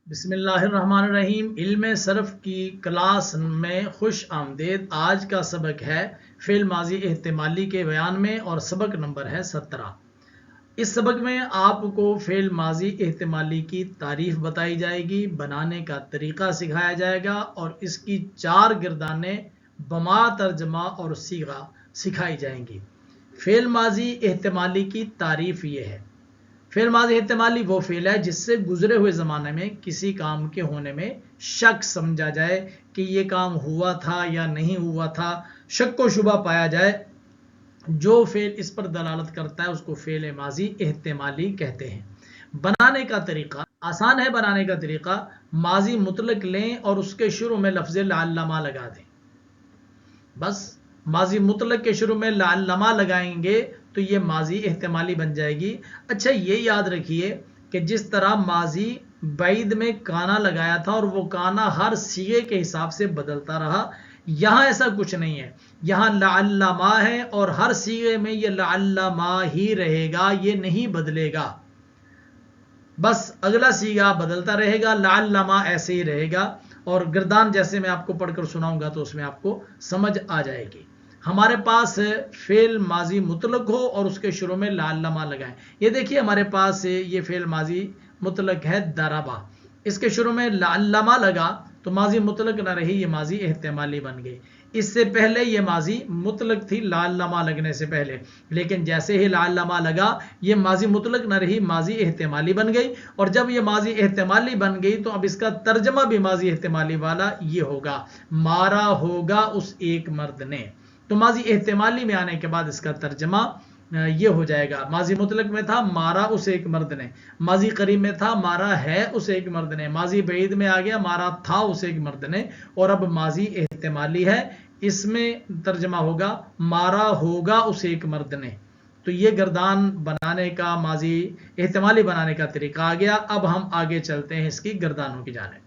بسم اللہ الرحمن الرحیم۔ علم صرف کی کلاس میں خوش آمدید۔ آج کا سبق ہے فعل ماضی احتمالی کے بیان میں اور سبق نمبر ہے 17۔ اس سبق میں آپ کو فعل ماضی احتمالی کی تعریف بتائی جائے گی، بنانے کا طریقہ سکھایا جائے گا اور اس کی 4 گردانیں بما ترجمہ اور صیغہ سکھائی جائیں گی۔ فعل ماضی احتمالی کی تعریف یہ ہے: فعل ماضی احتمالی وہ فعل ہے جس سے گزرے ہوئے زمانے میں کسی کام کے ہونے میں شک سمجھا جائے کہ یہ کام ہوا تھا یا نہیں ہوا تھا، شک و شبہ پایا جائے۔ جو فعل اس پر دلالت کرتا ہے اس کو فعل ماضی احتمالی کہتے ہیں۔ بنانے کا طریقہ آسان ہے۔ بنانے کا طریقہ: ماضی مطلق لیں اور اس کے شروع میں لفظ لعلما لگا دیں۔ بس ماضی مطلق کے شروع میں لعلما لگائیں گے تو یہ ماضی احتمالی بن جائے گی۔ اچھا، یہ یاد رکھیے کہ جس طرح ماضی بعید میں کانا لگایا تھا اور وہ کانا ہر صیغے کے حساب سے بدلتا رہا، یہاں ایسا کچھ نہیں ہے۔ یہاں لعلما ہے اور ہر صیغے میں یہ لعلما ہی رہے گا، یہ نہیں بدلے گا۔ بس اگلا صیغہ بدلتا رہے گا، لعلما ایسے ہی رہے گا۔ اور گردان جیسے میں آپ کو پڑھ کر سناؤں گا تو اس میں آپ کو سمجھ آ جائے گی۔ ہمارے پاس فعل ماضی مطلق ہو اور اس کے شروع میں لعلما لگائیں۔ یہ دیکھیے ہمارے پاس یہ فعل ماضی مطلق ہے ضربا، اس کے شروع میں لعلما لگا تو ماضی مطلق نہ رہی، یہ ماضی احتمالی بن گئی۔ اس سے پہلے یہ ماضی مطلق تھی لعلما لگنے سے پہلے، لیکن جیسے ہی لعلما لگا یہ ماضی مطلق نہ رہی، ماضی احتمالی بن گئی۔ اور جب یہ ماضی احتمالی بن گئی تو اب اس کا ترجمہ بھی ماضی احتمالی والا یہ ہوگا: مارا ہوگا اس ایک مرد نے۔ تو ماضی احتمالی میں آنے کے بعد اس کا ترجمہ یہ ہو جائے گا: ماضی مطلق میں تھا مارا اس ایک مرد نے، ماضی قریب میں تھا مارا ہے اس ایک مرد نے، ماضی بعید میں آ گیا مارا تھا اس ایک مرد نے، اور اب ماضی احتمالی ہے، اس میں ترجمہ ہوگا مارا ہوگا اس ایک مرد نے۔ تو یہ گردان بنانے کا، ماضی احتمالی بنانے کا طریقہ آ گیا۔ اب ہم آگے چلتے ہیں اس کی گردانوں کی جانب۔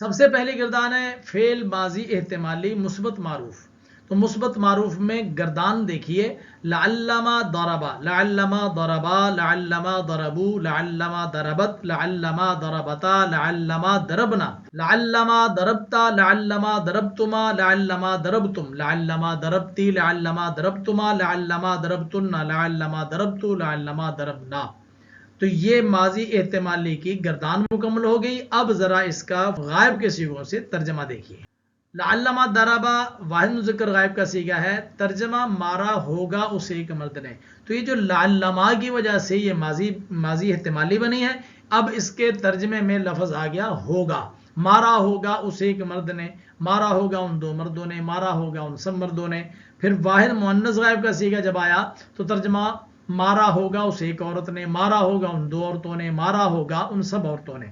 سب سے پہلی گردان ہے فعل ماضی احتمالی مثبت معروف۔ تو مثبت معروف میں گردان دیکھیے: لعلما ضربا، لعلما ضربا، لعلما ضربو، لعلما ضربت، لعلما ضربتا، لعلما ضربنا، لعلما ضربتا، لعلما ضربتما، لعلما ضربتم، لعلما ضربتی، لعلما ضربتما، لعلما ضربتن، لعلما ضربتو، لعلما ضربنا۔ تو یہ ماضی احتمالی کی گردان مکمل ہو گئی۔ اب ذرا اس کا غائب کے صیغوں سے ترجمہ دیکھیے۔ لعلما ضربا واحد مذکر غائب کا صیغہ ہے، ترجمہ مارا ہوگا اس ایک مرد نے۔ تو یہ جو لعلما کی وجہ سے یہ ماضی احتمالی بنی ہے، اب اس کے ترجمے میں لفظ آ گیا ہوگا: مارا ہوگا اس ایک مرد نے، مارا ہوگا ان دو مردوں نے، مارا ہوگا ان سب مردوں نے۔ پھر واحد مؤنث غائب کا صیغہ جب آیا تو ترجمہ مارا ہوگا اس ایک عورت نے، مارا ہوگا ان دو عورتوں نے، مارا ہوگا ان سب عورتوں نے۔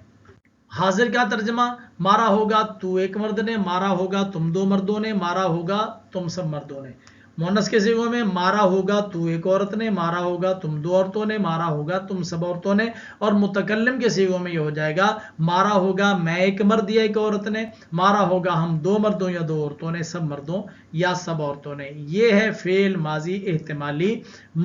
حاضر کا ترجمہ: مارا ہوگا تو ایک مرد نے، مارا ہوگا تم دو مردوں نے، مارا ہوگا تم سب مردوں نے۔ مؤنث کے صیغوں میں: مارا ہوگا تو ایک عورت نے، مارا ہوگا تم دو عورتوں نے، مارا ہوگا تم سب عورتوں نے۔ اور متکلم کے صیغوں میں یہ ہو جائے گا: مارا ہوگا میں ایک مرد یا ایک عورت نے، مارا ہوگا ہم دو مردوں یا دو عورتوں نے، سب مردوں یا سب عورتوں نے۔ یہ ہے فعل ماضی احتمالی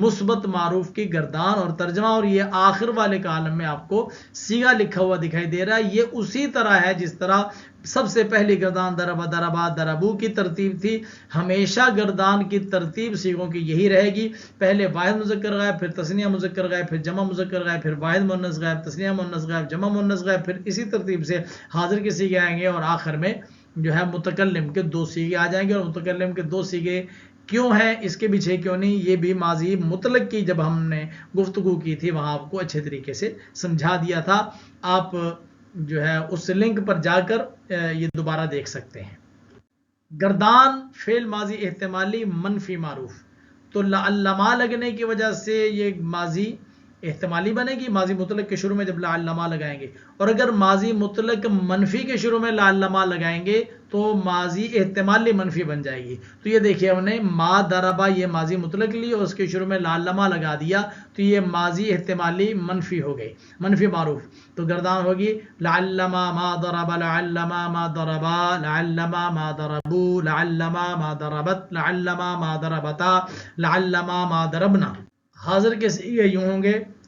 مثبت معروف کی گردان اور ترجمہ۔ اور یہ آخر والے کالم میں آپ کو صیغہ لکھا ہوا دکھائی دے رہا ہے۔ یہ اسی طرح ہے جس طرح سب سے پہلی گردان ضربا ضربا ضربو کی ترتیب تھی۔ ہمیشہ گردان کی ترتیب صیغوں کی یہی رہے گی: پہلے واحد مذکر غائب، پھر تثنیہ مذکر غائب، پھر جمع مذکر غائب، پھر واحد مؤنث غائب، تثنیہ مؤنث غائب، جمع مؤنث غائب، پھر اسی ترتیب سے حاضر کے صیغے آئیں گے اور آخر میں جو ہے متکلم کے 2 صیغے آ جائیں گے۔ اور متکلم کے 2 صیغے کیوں ہیں، اس کے پیچھے کیوں نہیں، یہ بھی ماضی مطلق کی جب ہم نے گفتگو کی تھی وہاں آپ کو اچھے طریقے سے سمجھا دیا تھا۔ آپ جو ہے اس لنک پر جا کر یہ دوبارہ دیکھ سکتے ہیں۔ گردان فعل ماضی احتمالی منفی معروف۔ تو لعلما لگنے کی وجہ سے یہ ماضی احتمالی بنے گی، ماضی مطلق کے شروع میں جب لعلما لگائیں گے۔ اور اگر ماضی مطلق منفی کے شروع میں لعلما لگائیں گے تو ماضی احتمالی منفی بن جائے گی۔ تو یہ دیکھیے ہم نے ما ضربا یہ ماضی مطلق لی اور اس کے شروع میں لعلما لگا دیا تو یہ ماضی احتمالی منفی ہو گئی، منفی معروف۔ تو گردان ہوگی: لعلما ما ضرب، لعلما ما ضربا، لعلما ما ضربو، لعلما ما ضربت، لعلما ما ضربتا، لعلما ما ضربنا۔ حاضر کے صیغے یوں ہوں گے: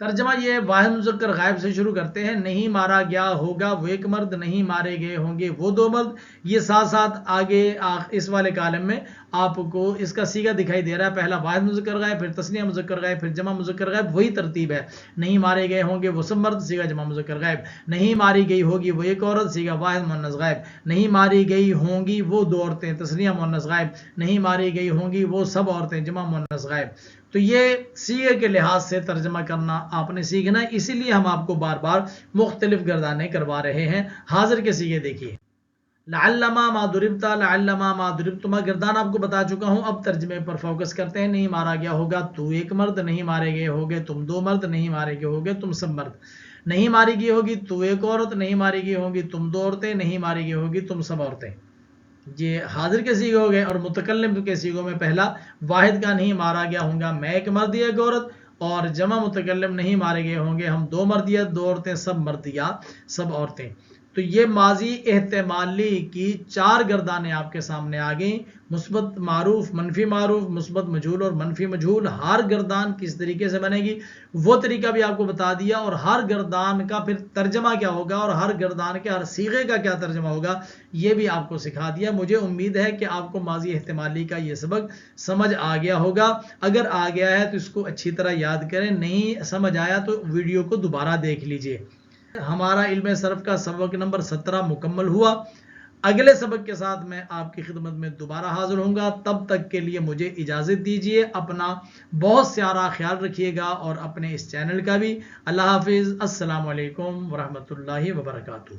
ترجمہ یہ واحد مذکر غائب سے شروع کرتے ہیں. نہیں مارا گیا ہوگا وہ ایک مرد، نہیں مارے گئے ہوں گے وہ دو مرد. یہ ساتھ ساتھ آگے اس والے کالم میں آپ کو اس کا سیگا دکھائی دے رہا ہے. پہلا واحد مذکر غائب، پھر تثنیہ مذکر غائب، پھر جمع مذکر غائب. وہی ترتیب ہے. نہیں مارے گئے ہوں گے وہ سب مرد، سیگا جمع مذکر غائب. نہیں ماری گئی ہوگی وہ ایک عورت، سیگا واحد مؤنث غائب. نہیں ماری گئی ہوں گی وہ دو عورتیں، تثنیہ مؤنث غائب. نہیں ماری گئی ہوں گی وہ سب عورتیں، جمع مؤنث غائب. تو یہ سیغے کے لحاظ سے ترجمہ کرنا آپ نے سیکھنا ہے. اسی لیے ہم آپ کو بار بار مختلف گردانیں کروا رہے ہیں. حاضر کے سیغے دیکھیے. لعلما ما ضربتا، لعلما ما ضربتما. گردان آپ کو بتا چکا ہوں. اب ترجمے پر فوکس کرتے ہیں. نہیں مارا گیا ہوگا تو ایک مرد، نہیں مارے گئے ہوگے تم دو مرد، نہیں مارے گئے ہوگے تم سب مرد. نہیں ماری گئی ہوگی تو ایک عورت، نہیں ماری گئی ہوگی تم دو عورتیں، نہیں ماری گئی ہوگی تم سب عورتیں. یہ حاضر کے سیغے ہو گئے. اور متکلم کے سیغوں میں پہلا واحد کا نہیں مارا گیا ہوں گا میں ایک مرد یا ایک عورت، اور جمع متکلم نہیں مارے گئے ہوں گے ہم دو مرد یا دو عورتیں، سب مرد یا سب عورتیں. تو یہ ماضی احتمالی کی چار گردانیں آپ کے سامنے آ گئیں. مثبت معروف، منفی معروف، مثبت مجہول اور منفی مجہول. ہر گردان کس طریقے سے بنے گی وہ طریقہ بھی آپ کو بتا دیا، اور ہر گردان کا پھر ترجمہ کیا ہوگا اور ہر گردان کے ہر صیغے کا کیا ترجمہ ہوگا یہ بھی آپ کو سکھا دیا. مجھے امید ہے کہ آپ کو ماضی احتمالی کا یہ سبق سمجھ آ گیا ہوگا. اگر آ گیا ہے تو اس کو اچھی طرح یاد کریں، نہیں سمجھ آیا تو ویڈیو کو دوبارہ دیکھ لیجئے. ہمارا علم صرف کا سبق نمبر 17 مکمل ہوا. اگلے سبق کے ساتھ میں آپ کی خدمت میں دوبارہ حاضر ہوں گا. تب تک کے لیے مجھے اجازت دیجیے. اپنا بہت سارا خیال رکھیے گا اور اپنے اس چینل کا بھی. اللہ حافظ. السلام علیکم ورحمۃ اللہ وبرکاتہ.